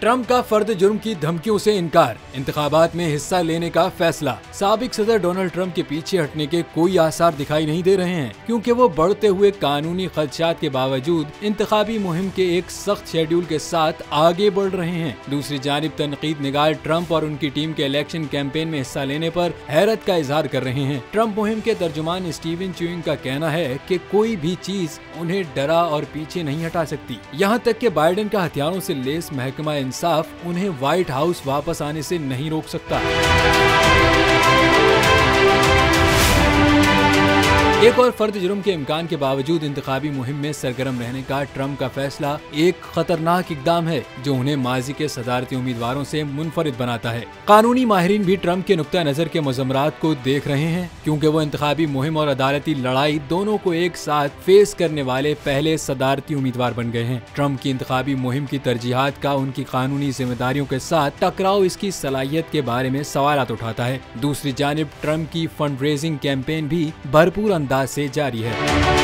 Trump का फर्द जुर्म की धमकियों से इनकार, इंतखाबात में हिस्सा लेने का फैसला। साबिक सदर डोनाल्ड ट्रंप के पीछे हटने के कोई आसार दिखाई नहीं दे रहे हैं, क्योंकि वो बढ़ते हुए कानूनी खदशात के बावजूद इंतखाबी मुहिम के एक सख्त शेड्यूल के साथ आगे बढ़ रहे हैं। दूसरी जानिब तनकीद निगार ट्रंप और उनकी टीम के इलेक्शन कैंपेन में हिस्सा लेने पर हैरत का इजहार कर रहे हैं। ट्रंप मुहिम के तर्जुमान स्टीवन च्यूइंग का कहना है कि कोई भी चीज उन्हें डरा और पीछे नहीं हटा सकती, यहाँ तक कि बाइडेन का हथियारों से लेस महकमा इंसाफ उन्हें व्हाइट हाउस वापस आने से नहीं रोक सकता। एक और फर्द जुर्म के इम्कान के बावजूद इंतखाबी मुहिम में सरगर्म रहने का ट्रंप का फैसला एक खतरनाक इकदाम है, जो उन्हें माजी के सदारती उम्मीदवारों से मुनफरिद बनाता है। कानूनी माहिरीन भी ट्रंप के नुक्ता नजर के मुज़म्मरात को देख रहे हैं, क्योंकि वो इंतखाबी मुहिम और अदालती लड़ाई दोनों को एक साथ फेस करने वाले पहले सदारती उम्मीदवार बन गए हैं। ट्रंप की इंतखाबी मुहिम की तरजीहात का उनकी कानूनी जिम्मेदारियों के साथ टकराव इसकी सलाहियत के बारे में सवालात उठाता है। दूसरी जानिब ट्रंप की फंड रेजिंग कैंपेन भी भरपूर अंदाज से जारी है।